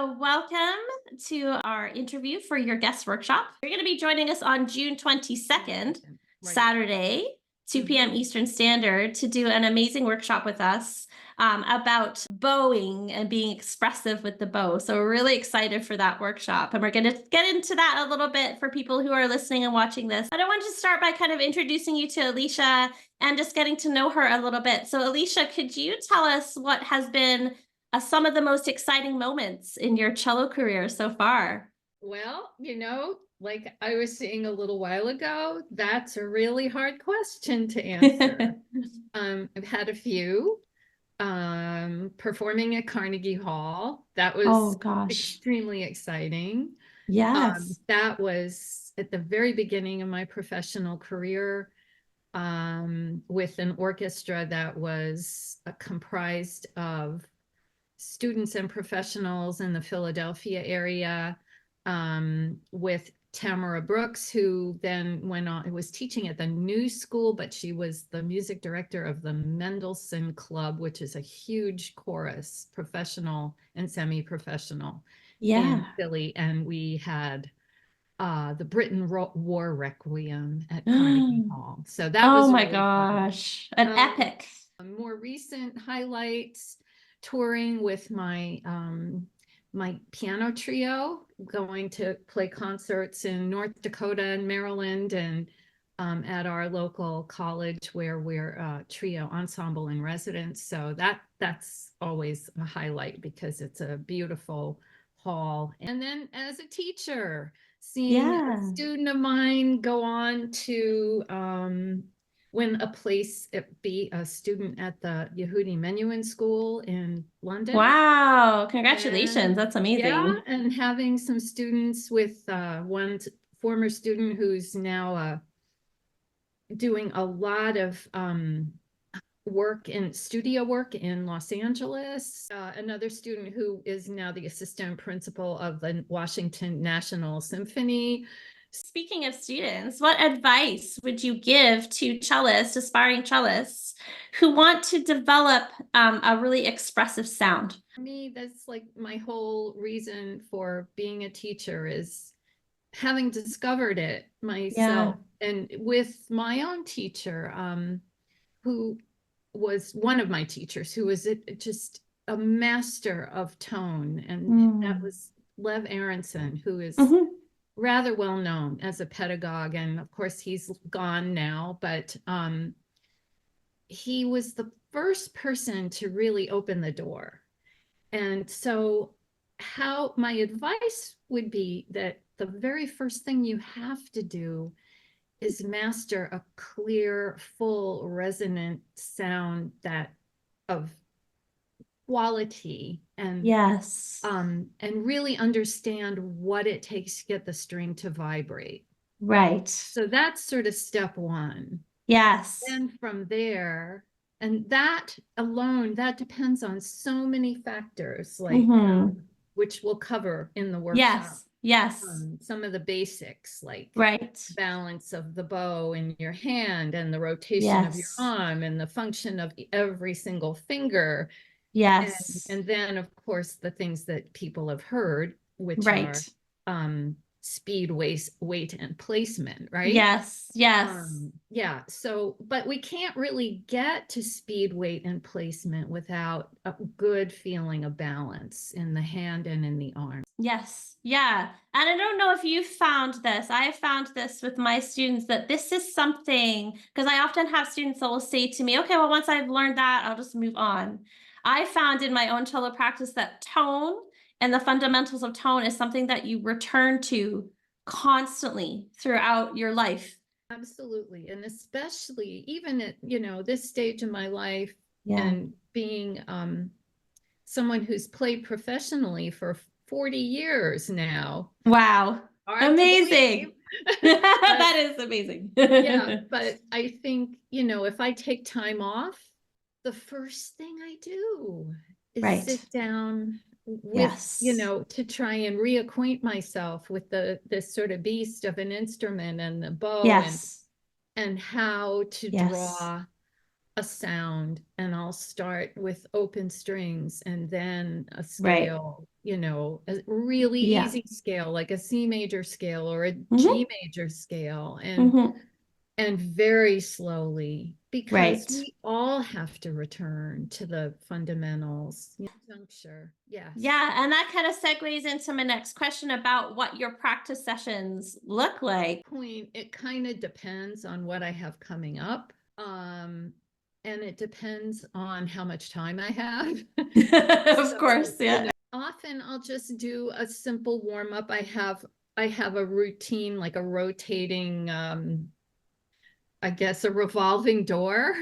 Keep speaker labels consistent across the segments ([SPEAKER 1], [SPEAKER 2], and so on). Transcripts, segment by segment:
[SPEAKER 1] So welcome to our interview for your guest workshop. You're going to be joining us on June 22nd, Saturday, 2 p.m. Eastern Standard, to do an amazing workshop with us about bowing and being expressive with the bow. So we're really excited for that workshop. And we're going to get into that a little bit for people who are listening and watching this. But I wanted to start by kind of introducing you to Alicia and just getting to know her a little bit. So Alicia, could you tell us what has been some of the most exciting moments in your cello career so far?
[SPEAKER 2] Well, like I was saying a little while ago, that's a really hard question to answer. I've had a few. Performing at Carnegie Hall. That was extremely exciting.
[SPEAKER 1] Yes.
[SPEAKER 2] That was at the very beginning of my professional career, with an orchestra that was comprised of students and professionals in the Philadelphia area, with Tamara Brooks, who then went on, was teaching at the New School, but she was the music director of the Mendelssohn Club, which is a huge chorus, professional and semi-professional in Philly. And we had the Britain War Requiem at Carnegie Hall. So that was
[SPEAKER 1] my
[SPEAKER 2] really
[SPEAKER 1] gosh, an epic.
[SPEAKER 2] More recent highlights, touring with my my piano trio, going to play concerts in North Dakota and Maryland, and at our local college where we're a trio ensemble in residence. So that's always a highlight because it's a beautiful hall. And then as a teacher, seeing a student of mine go on to win a place, be a student at the Yehudi Menuhin School in London.
[SPEAKER 1] Wow, congratulations. That's amazing.
[SPEAKER 2] Yeah, and having some students with one former student who's now doing a lot of studio work in Los Angeles. Another student who is now the assistant principal of the Washington National Symphony.
[SPEAKER 1] Speaking of students, what advice would you give to cellists, aspiring cellists, who want to develop a really expressive sound?
[SPEAKER 2] For me, that's like my whole reason for being a teacher, is having discovered it myself. And with my own teacher, who was one of my teachers, who was just a master of tone, and that was Lev Aronson, who is rather well known as a pedagogue, and of course he's gone now, but he was the first person to really open the door. And so how my advice would be that the very first thing you have to do is master a clear, full, resonant sound that of quality, and and really understand what it takes to get the string to vibrate.
[SPEAKER 1] Right.
[SPEAKER 2] So that's sort of step one.
[SPEAKER 1] Yes.
[SPEAKER 2] And from there, and that alone, that depends on so many factors, like which we'll cover in the workshop.
[SPEAKER 1] Yes.
[SPEAKER 2] Some of the basics, like balance of the bow in your hand, and the rotation of your arm, and the function of every single finger. And then, of course, the things that people have heard, which are speed, weight, and placement, right? Yeah. So, but we can't really get to speed, weight, and placement without a good feeling of balance in the hand and in the arm.
[SPEAKER 1] Yes. Yeah. And I don't know if you've found this. I have found this with my students, that this is something, because I often have students that will say to me, okay, well, once I've learned that, I'll just move on. I found in my own cello practice that tone and the fundamentals of tone is something that you return to constantly throughout your life.
[SPEAKER 2] Absolutely. And especially even at, this stage of my life, and being someone who's played professionally for 40 years now.
[SPEAKER 1] Wow. Amazing. That is amazing.
[SPEAKER 2] Yeah. But I think, if I take time off, the first thing I do is sit down with, to try and reacquaint myself with this sort of beast of an instrument and the bow, and how to draw a sound. And I'll start with open strings, and then a scale, a really
[SPEAKER 1] Yeah.
[SPEAKER 2] easy scale, like a C major scale or a
[SPEAKER 1] Mhm.
[SPEAKER 2] G major scale, and very slowly, because
[SPEAKER 1] Right.
[SPEAKER 2] we all have to return to the fundamentals. Juncture. Yes.
[SPEAKER 1] Yeah, and that kind of segues into my next question about what your practice sessions look like.
[SPEAKER 2] Point, it kind of depends on what I have coming up. And it depends on how much time I have.
[SPEAKER 1] Of course, yeah.
[SPEAKER 2] Often I'll just do a simple warm up. I have a routine, like a rotating, I guess a revolving door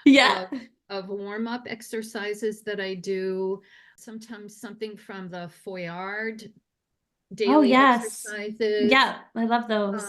[SPEAKER 1] Yeah.
[SPEAKER 2] of warm up exercises that I do. Sometimes something from the Foyard
[SPEAKER 1] Oh,
[SPEAKER 2] daily
[SPEAKER 1] yes.
[SPEAKER 2] exercises.
[SPEAKER 1] Yeah, I love those.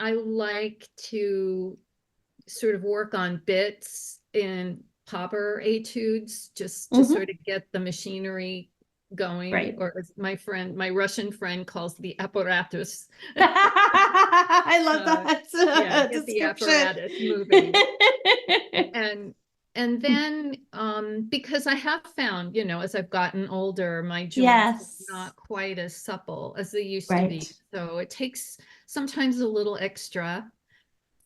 [SPEAKER 2] I like to sort of work on bits in popper etudes just to sort of get the machinery going,
[SPEAKER 1] Right.
[SPEAKER 2] or as my Russian friend calls the apparatus.
[SPEAKER 1] I love that
[SPEAKER 2] Yeah, get the apparatus moving. And then because I have found, as I've gotten older, my joints are not quite as supple as they used to be. So it takes sometimes a little extra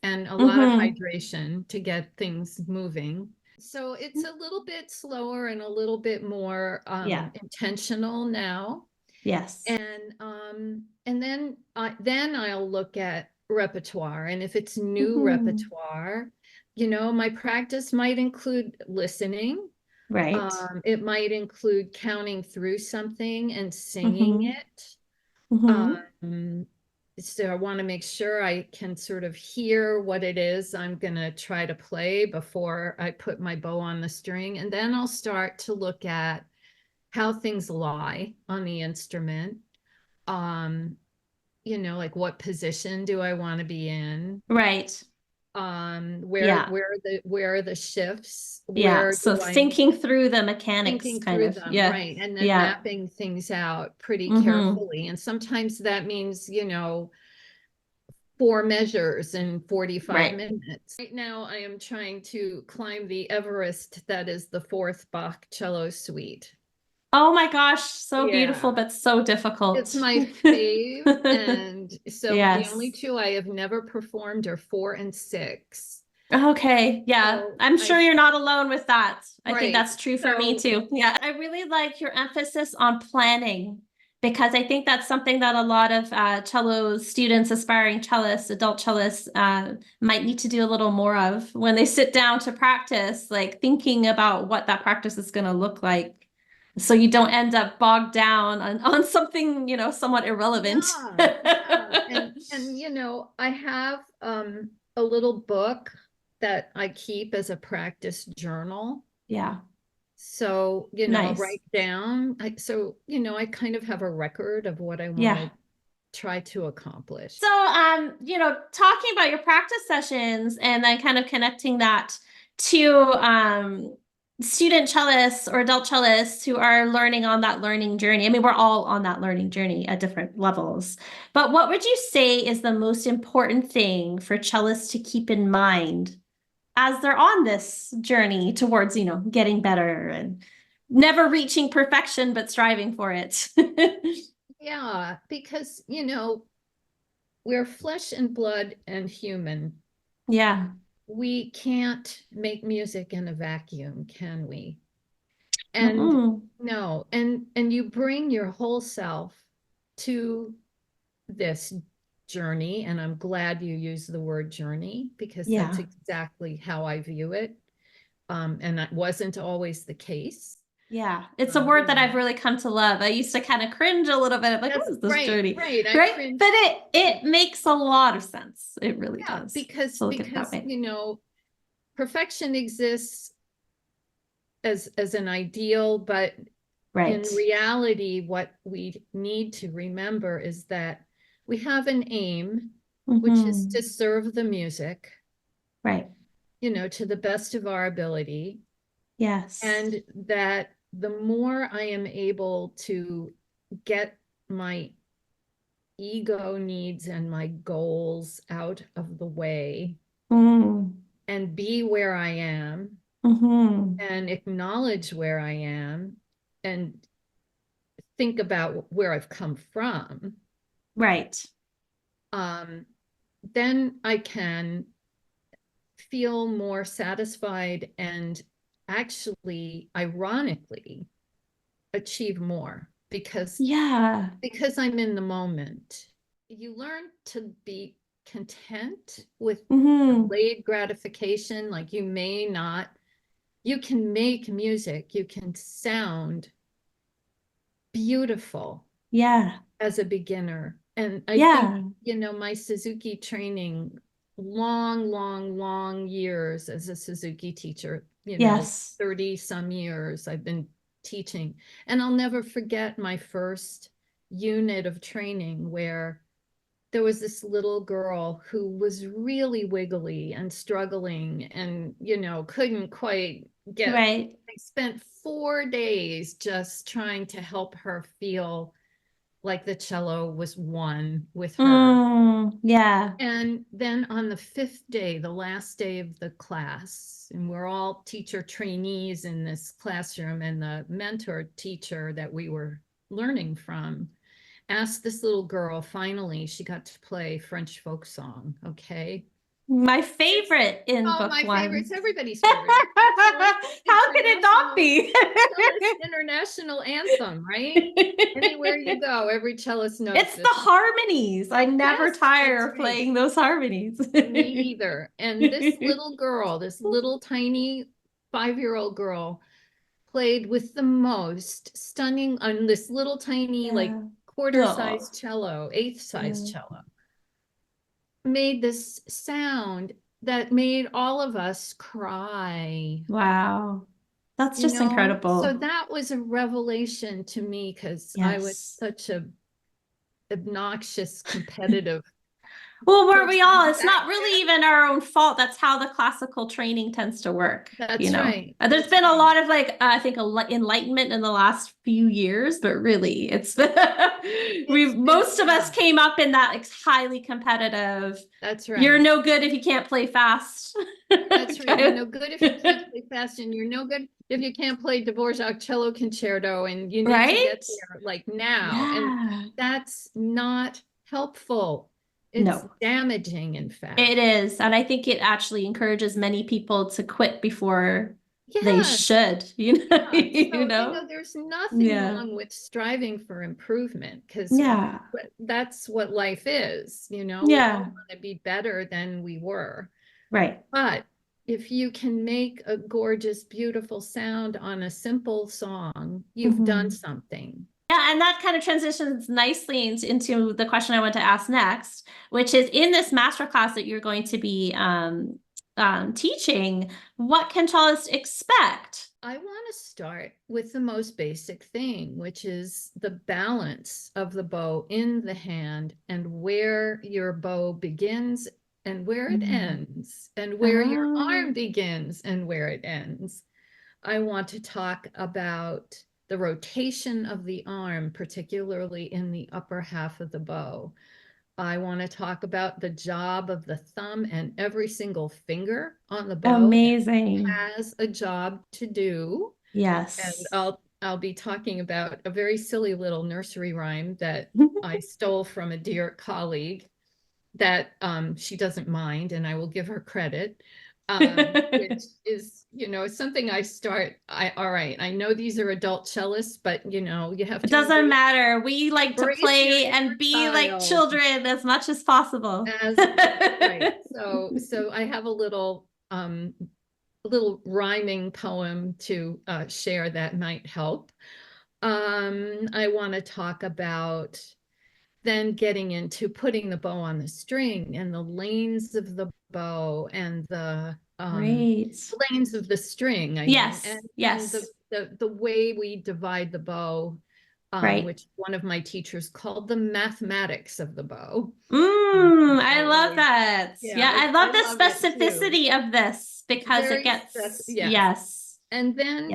[SPEAKER 2] and a lot of hydration to get things moving. So it's a little bit slower and a little bit more intentional now.
[SPEAKER 1] Yes.
[SPEAKER 2] And then I'll look at repertoire. And if it's new repertoire, my practice might include listening.
[SPEAKER 1] Right.
[SPEAKER 2] It might include counting through something and singing it. So I want to make sure I can sort of hear what it is I'm going to try to play before I put my bow on the string. And then I'll start to look at how things lie on the instrument. Like what position do I want to be in?
[SPEAKER 1] Right.
[SPEAKER 2] Where are the shifts?
[SPEAKER 1] So thinking through the mechanics,
[SPEAKER 2] right, and then mapping things out pretty carefully. And sometimes that means 4 measures in 45 minutes. Right now I am trying to climb the Everest that is the 4th Bach cello suite.
[SPEAKER 1] Oh my gosh, so beautiful, but so difficult.
[SPEAKER 2] It's my fave. And so the only 2 I have never performed are 4 and 6.
[SPEAKER 1] Okay, yeah. So I'm sure you're not alone with that. I think that's true for me too. Yeah, I really like your emphasis on planning, because I think that's something that a lot of cello students, aspiring cellists, adult cellists might need to do a little more of when they sit down to practice, like thinking about what that practice is going to look like. So you don't end up bogged down on something, somewhat irrelevant.
[SPEAKER 2] And I have a little book that I keep as a practice journal.
[SPEAKER 1] Yeah.
[SPEAKER 2] So, I'll write down. I kind of have a record of what I want to try to accomplish.
[SPEAKER 1] So, talking about your practice sessions and then kind of connecting that to student cellists or adult cellists who are learning on that learning journey. I mean, we're all on that learning journey at different levels. But what would you say is the most important thing for cellists to keep in mind as they're on this journey towards, getting better and never reaching perfection, but striving for it?
[SPEAKER 2] Yeah, because, we're flesh and blood and human.
[SPEAKER 1] Yeah.
[SPEAKER 2] We can't make music in a vacuum, can we? And no, and you bring your whole self to this journey, and I'm glad you use the word journey, because that's exactly how I view it. And that wasn't always the case.
[SPEAKER 1] Yeah, it's a word that I've really come to love. I used to kind of cringe a little bit, like, what is this journey? Right. But it makes a lot of sense. It really does.
[SPEAKER 2] Because perfection exists as an ideal, but in reality, what we need to remember is that we have an aim, which is to serve the music, to the best of our ability.
[SPEAKER 1] Yes.
[SPEAKER 2] And that the more I am able to get my ego needs and my goals out of the way and be where I am and acknowledge where I am and think about where I've come from,
[SPEAKER 1] Right.
[SPEAKER 2] then I can feel more satisfied and actually, ironically, achieve more because
[SPEAKER 1] Yeah.
[SPEAKER 2] I'm in the moment. You learn to be content with
[SPEAKER 1] Hmm.
[SPEAKER 2] delayed gratification. Like you can make music, you can sound beautiful
[SPEAKER 1] Yeah.
[SPEAKER 2] as a beginner. And I
[SPEAKER 1] Yeah.
[SPEAKER 2] think, my Suzuki training, long years as a Suzuki teacher,
[SPEAKER 1] Yes.
[SPEAKER 2] 30 some years I've been teaching. And I'll never forget my first unit of training where there was this little girl who was really wiggly and struggling and, couldn't quite get.
[SPEAKER 1] Right.
[SPEAKER 2] I spent 4 days just trying to help her feel like the cello was one with her.
[SPEAKER 1] Yeah.
[SPEAKER 2] And then on the 5th day, the last day of the class, and we're all teacher trainees in this classroom, and the mentor teacher that we were learning from asked this little girl, finally, she got to play French folk song. Okay.
[SPEAKER 1] My favorite in book
[SPEAKER 2] My
[SPEAKER 1] one.
[SPEAKER 2] favorite. It's everybody's favorite.
[SPEAKER 1] How could it not be?
[SPEAKER 2] Cellist international anthem, right? Anywhere you go, every cellist knows
[SPEAKER 1] It's
[SPEAKER 2] this.
[SPEAKER 1] the harmonies. I never
[SPEAKER 2] Yes,
[SPEAKER 1] tire
[SPEAKER 2] that's
[SPEAKER 1] of
[SPEAKER 2] right.
[SPEAKER 1] playing those harmonies.
[SPEAKER 2] Me either. And this little girl, this little tiny 5-year-old girl, played with the most stunning on this little tiny, like
[SPEAKER 1] Yeah.
[SPEAKER 2] quarter-sized cello, eighth-sized
[SPEAKER 1] Yeah.
[SPEAKER 2] cello, made this sound that made all of us cry.
[SPEAKER 1] Wow. That's just
[SPEAKER 2] So
[SPEAKER 1] incredible.
[SPEAKER 2] that was a revelation to me because I was
[SPEAKER 1] Yes.
[SPEAKER 2] such a obnoxious, competitive
[SPEAKER 1] Well, weren't we all? It's
[SPEAKER 2] back
[SPEAKER 1] not really even our own fault. That's how the classical training tends to work.
[SPEAKER 2] That's right.
[SPEAKER 1] There's been a lot of I think enlightenment in the last few years, but really it's most of us came up in that highly competitive.
[SPEAKER 2] That's right.
[SPEAKER 1] You're no good if you can't play fast.
[SPEAKER 2] That's right. You're no good if you can't play fast, and you're no good if you can't play Dvorak cello concerto, and you need to get there like now.
[SPEAKER 1] Yeah.
[SPEAKER 2] And that's not helpful. It's
[SPEAKER 1] No.
[SPEAKER 2] damaging, in fact.
[SPEAKER 1] It is. And I think it actually encourages many people to quit before they should,
[SPEAKER 2] There's nothing wrong with striving for improvement because that's what life is, we all want to be better than we were.
[SPEAKER 1] Right.
[SPEAKER 2] But if you can make a gorgeous, beautiful sound on a simple song, you've done something.
[SPEAKER 1] Yeah, and that kind of transitions nicely into the question I want to ask next, which is in this masterclass that you're going to be teaching, what can cellists expect?
[SPEAKER 2] I want to start with the most basic thing, which is the balance of the bow in the hand and where your bow begins and where it ends, and where your arm begins and where it ends. I want to talk about the rotation of the arm, particularly in the upper half of the bow. I want to talk about the job of the thumb, and every single finger on the bow
[SPEAKER 1] Amazing.
[SPEAKER 2] has a job to do.
[SPEAKER 1] Yes.
[SPEAKER 2] And I'll be talking about a very silly little nursery rhyme that I stole from a dear colleague that she doesn't mind, and I will give her credit. Which is, something all right, I know these are adult cellists, but you have to.
[SPEAKER 1] It doesn't matter. We like to play and be like children as much as possible.
[SPEAKER 2] Right. So I have a little rhyming poem to share that might help. I want to talk about then getting into putting the bow on the string and the lanes of the bow and the lanes of the string.
[SPEAKER 1] Yes.
[SPEAKER 2] And the way we divide the bow, which one of my teachers called the mathematics of the bow.
[SPEAKER 1] I love that. Yeah, I love the specificity of this because it gets, yes.
[SPEAKER 2] And then,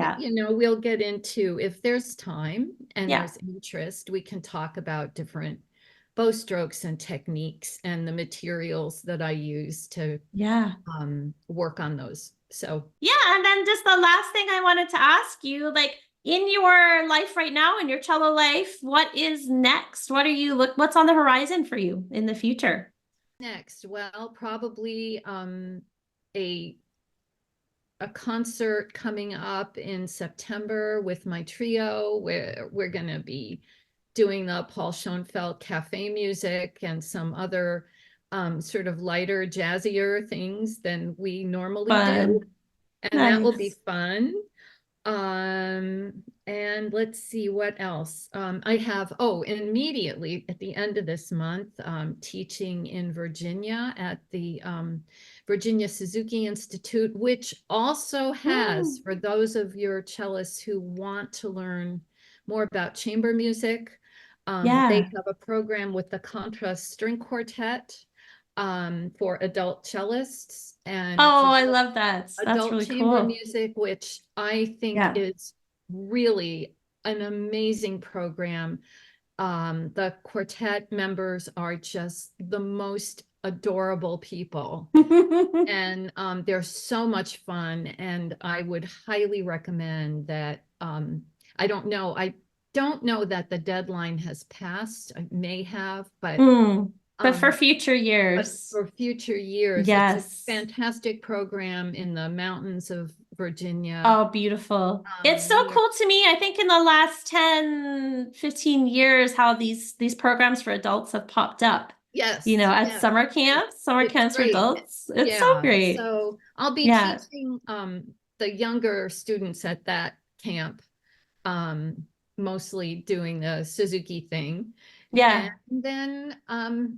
[SPEAKER 2] we'll get into, if there's time and there's interest, we can talk about different bow strokes and techniques and the materials that I use to work on those. So
[SPEAKER 1] and then just the last thing I wanted to ask you, in your life right now, in your cello life, what is next? What are you what's on the horizon for you in the future?
[SPEAKER 2] Next, well, probably a concert coming up in September with my trio, where we're going to be doing the Paul Schoenfeld cafe music and some other sort of lighter, jazzier things than we normally do.
[SPEAKER 1] Fun.
[SPEAKER 2] And that will be
[SPEAKER 1] Nice.
[SPEAKER 2] fun. And let's see what else. I have, immediately at the end of this month, teaching in Virginia at the Virginia Suzuki Institute, which also has, for those of your cellists who want to learn more about chamber music,
[SPEAKER 1] Yeah.
[SPEAKER 2] they have a program with the Contra String Quartet for adult cellists. And it's
[SPEAKER 1] Oh, I love that. That's
[SPEAKER 2] adult
[SPEAKER 1] really
[SPEAKER 2] chamber
[SPEAKER 1] cool.
[SPEAKER 2] music, which I think
[SPEAKER 1] Yeah.
[SPEAKER 2] is really an amazing program. The quartet members are just the most adorable people, and they're so much fun. And I would highly recommend that. I don't know that the deadline has passed. I may have, but
[SPEAKER 1] But for future years.
[SPEAKER 2] for future years,
[SPEAKER 1] Yes.
[SPEAKER 2] it's a fantastic program in the mountains of Virginia.
[SPEAKER 1] Oh, beautiful. It's so cool to me. I think in the last 10, 15 years, how these programs for adults have popped up.
[SPEAKER 2] Yes.
[SPEAKER 1] You know, at
[SPEAKER 2] yes.
[SPEAKER 1] summer camps for
[SPEAKER 2] great.
[SPEAKER 1] adults. It's so great.
[SPEAKER 2] So I'll be
[SPEAKER 1] Yeah.
[SPEAKER 2] teaching the younger students at that camp, mostly doing the Suzuki thing.
[SPEAKER 1] Yeah.
[SPEAKER 2] And then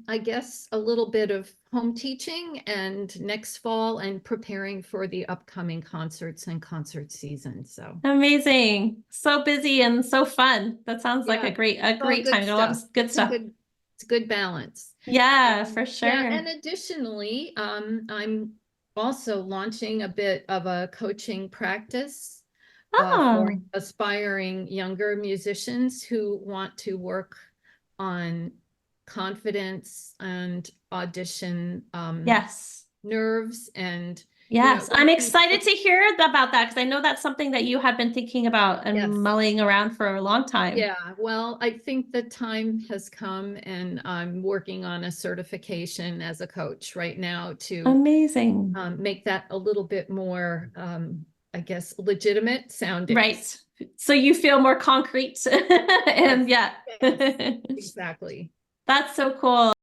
[SPEAKER 2] I guess a little bit of home teaching and next fall and preparing for the upcoming concerts and concert season. So
[SPEAKER 1] Amazing. So busy and so fun. That sounds like
[SPEAKER 2] Yeah,
[SPEAKER 1] a great
[SPEAKER 2] all good
[SPEAKER 1] time. A lot of
[SPEAKER 2] stuff.
[SPEAKER 1] good stuff.
[SPEAKER 2] It's a good balance.
[SPEAKER 1] Yeah, for sure.
[SPEAKER 2] Yeah, and additionally, I'm also launching a bit of a coaching practice for
[SPEAKER 1] Oh,
[SPEAKER 2] aspiring younger musicians who want to work on confidence and audition
[SPEAKER 1] yes.
[SPEAKER 2] nerves and
[SPEAKER 1] Yes, I'm
[SPEAKER 2] working
[SPEAKER 1] excited to hear about that because I know that's something that you have been thinking about and
[SPEAKER 2] Yes.
[SPEAKER 1] mulling around for a long time.
[SPEAKER 2] Yeah, well, I think the time has come, and I'm working on a certification as a coach right now to
[SPEAKER 1] Amazing.
[SPEAKER 2] make that a little bit more, I guess, legitimate sounding.
[SPEAKER 1] Right. So you feel more concrete and yeah.
[SPEAKER 2] Yes, exactly.
[SPEAKER 1] That's so cool.